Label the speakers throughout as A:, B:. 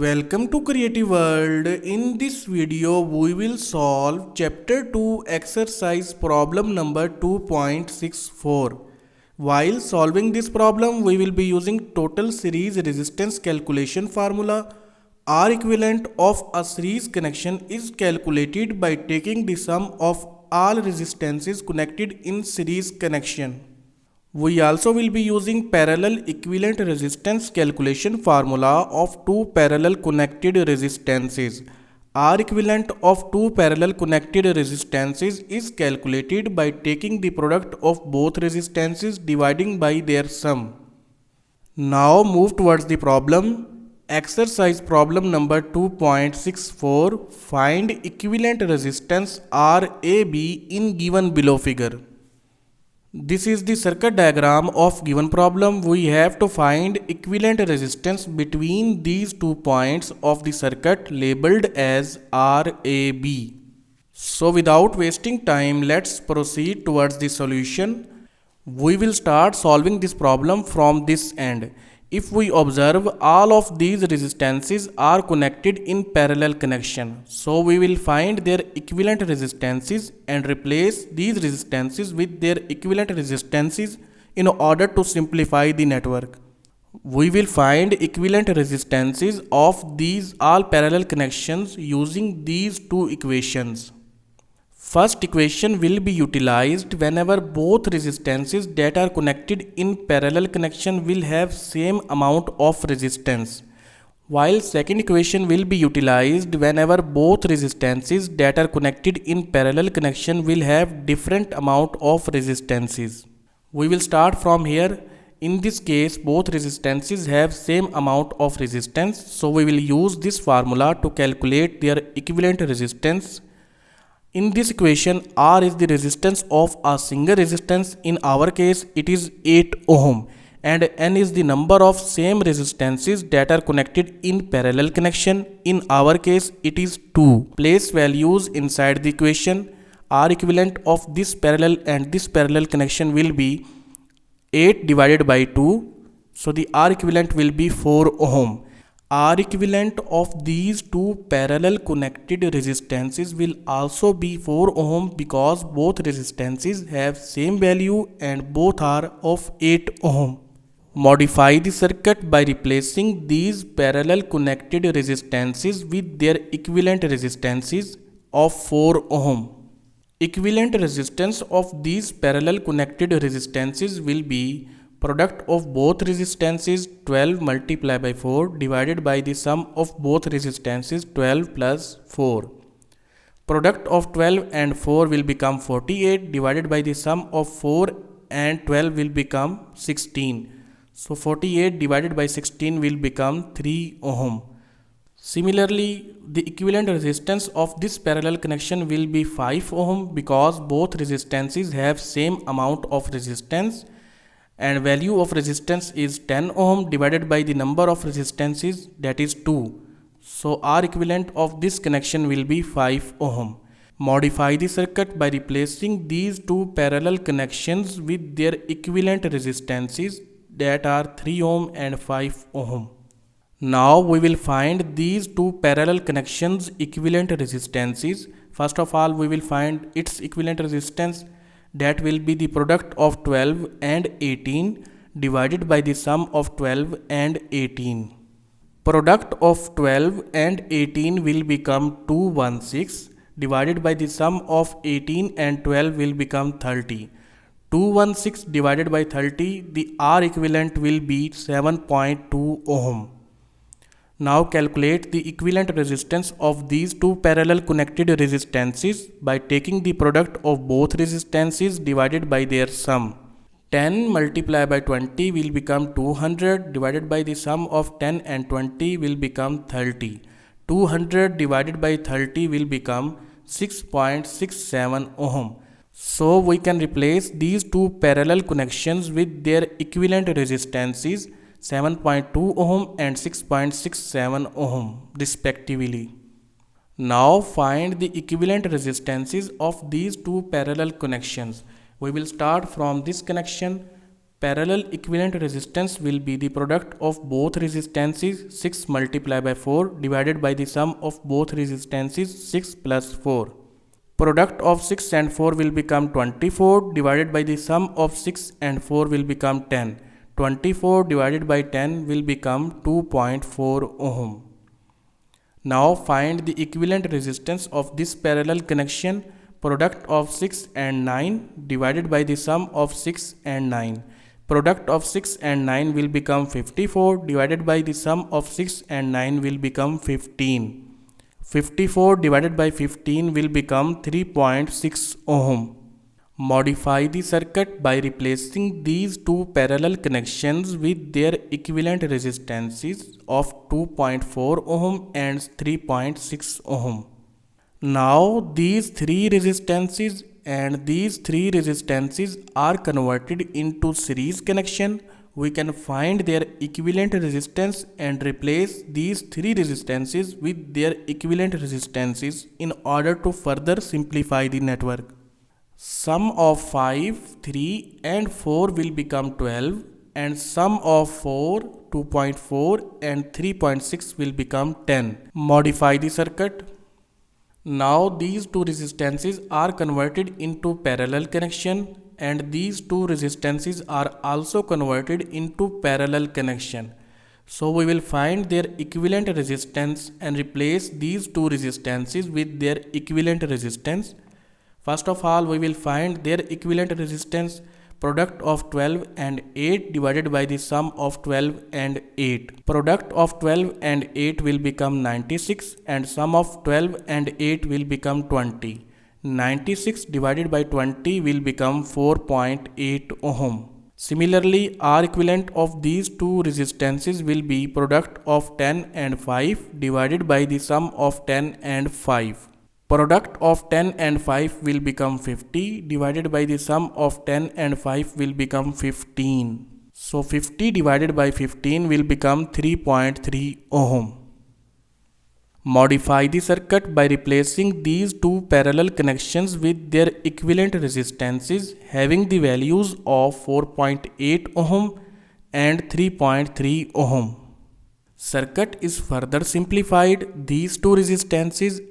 A: Welcome to Creative World. In this video, we will solve Chapter 2 exercise problem number 2.64. While solving this problem, we will be using total series resistance calculation formula. R equivalent of a series connection is calculated by taking the sum of all resistances connected in series connection. We also will be using parallel equivalent resistance calculation formula of two parallel connected resistances. R equivalent of two parallel connected resistances is calculated by taking the product of both resistances dividing by their sum. Now move towards the problem. Exercise problem number 2.64. Find equivalent resistance RAB in given below figure. This is the circuit diagram of given problem. We have to find equivalent resistance between these 2 points of the circuit labeled as RAB. So without wasting time, let's proceed towards the solution. We will start solving this problem from this end. If we observe, all of these resistances are connected in parallel connection. So we will find their equivalent resistances and replace these resistances with their equivalent resistances in order to simplify the network. We will find equivalent resistances of these all parallel connections using these two equations. First equation will be utilized whenever both resistances that are connected in parallel connection will have same amount of resistance, while second equation will be utilized whenever both resistances that are connected in parallel connection will have different amount of resistances. We will start from here. In this case, both resistances have same amount of resistance, so we will use this formula to calculate their equivalent resistance. In this equation, R is the resistance of a single resistance. In our case, it is 8 ohm, and N is the number of same resistances that are connected in parallel connection. In our case, it is 2. Place values inside the equation. R equivalent of this parallel and this parallel connection will be 8 divided by 2. So the R equivalent will be 4 ohm. R equivalent of these two parallel connected resistances will also be 4 ohm because both resistances have same value and both are of 8 ohm. Modify the circuit by replacing these parallel connected resistances with their equivalent resistances of 4 ohm. Equivalent resistance of these parallel connected resistances will be product of both resistances 12 multiplied by 4 divided by the sum of both resistances 12 plus 4. Product of 12 and 4 will become 48 divided by the sum of 4 and 12 will become 16. So 48 divided by 16 will become 3 ohm. Similarly, the equivalent resistance of this parallel connection will be 5 ohm because both resistances have same amount of resistance, and value of resistance is 10 ohm divided by the number of resistances, that is 2. So R equivalent of this connection will be 5 ohm. Modify the circuit by replacing these two parallel connections with their equivalent resistances that are 3 ohm and 5 ohm. Now we will find these two parallel connections equivalent resistances. First of all, we will find its equivalent resistance. That will be the product of 12 and 18 divided by the sum of 12 and 18. Product of 12 and 18 will become 216 divided by the sum of 18 and 12 will become 30. 216 divided by 30, the R equivalent will be 7.2 ohm. Now calculate the equivalent resistance of these two parallel connected resistances by taking the product of both resistances divided by their sum. 10 multiplied by 20 will become 200 divided by the sum of 10 and 20 will become 30. 200 divided by 30 will become 6.67 ohm. So we can replace these two parallel connections with their equivalent resistances 7.2 ohm and 6.67 ohm respectively. Now find the equivalent resistances of these two parallel connections. We will start from this connection. Parallel equivalent resistance will be the product of both resistances 6 multiplied by 4 divided by the sum of both resistances 6 plus 4. Product of 6 and 4 will become 24 divided by the sum of 6 and 4 will become 10. 24 divided by 10 will become 2.4 ohm. Now find the equivalent resistance of this parallel connection. Product of 6 and 9 divided by the sum of 6 and 9. Product of 6 and 9 will become 54 divided by the sum of 6 and 9 will become 15. 54 divided by 15 will become 3.6 ohm. Modify the circuit by replacing these two parallel connections with their equivalent resistances of 2.4 ohm and 3.6 ohm. Now these three resistances are converted into series connection. We can find their equivalent resistance and replace these three resistances with their equivalent resistances in order to further simplify the network. Sum of 5, 3 and 4 will become 12 and sum of 4, 2.4 and 3.6 will become 10. Modify the circuit. Now these two resistances are converted into parallel connection and these two resistances are also converted into parallel connection. So we will find their equivalent resistance and replace these two resistances with their equivalent resistance. First of all, we will find their equivalent resistance. Product of 12 and 8 divided by the sum of 12 and 8. Product of 12 and 8 will become 96 and sum of 12 and 8 will become 20. 96 divided by 20 will become 4.8 ohm. Similarly, R equivalent of these two resistances will be product of 10 and 5 divided by the sum of 10 and 5. Product of 10 and 5 will become 50 divided by the sum of 10 and 5 will become 15. So 50 divided by 15 will become 3.3 ohm. Modify the circuit by replacing these two parallel connections with their equivalent resistances having the values of 4.8 ohm and 3.3 ohm. Circuit is further simplified. These two resistances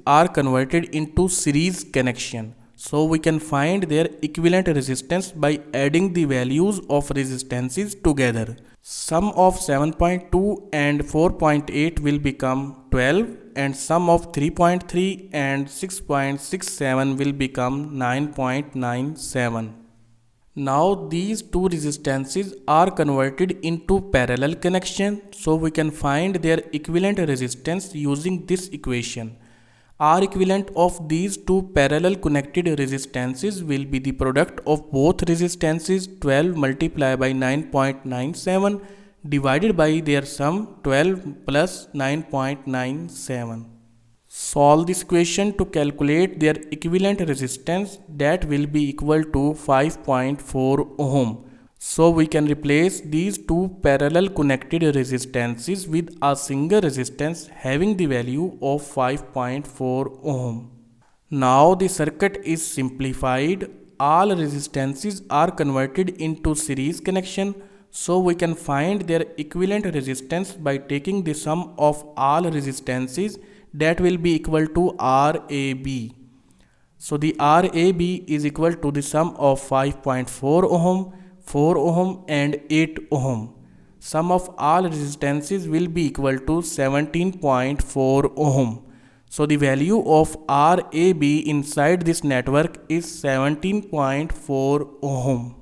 A: are converted into series connection. So we can find their equivalent resistance by adding the values of resistances together. Sum of 7.2 and 4.8 will become 12 and sum of 3.3 and 6.67 will become 9.97. Now these two resistances are converted into parallel connection, so we can find their equivalent resistance using this equation. R equivalent of these two parallel connected resistances will be the product of both resistances 12 multiplied by 9.97 divided by their sum 12 plus 9.97. Solve this equation to calculate their equivalent resistance, that will be equal to 5.4 ohm. So we can replace these two parallel connected resistances with a single resistance having the value of 5.4 ohm. Now the circuit is simplified. All resistances are converted into series connection. So we can find their equivalent resistance by taking the sum of all resistances, that will be equal to RAB. So the RAB is equal to the sum of 5.4 ohm, 4 ohm and 8 ohm. Sum of all resistances will be equal to 17.4 ohm. So the value of RAB inside this network is 17.4 ohm.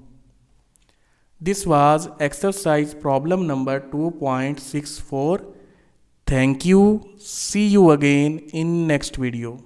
A: This was exercise problem number 2.64. Thank you. See you again in next video.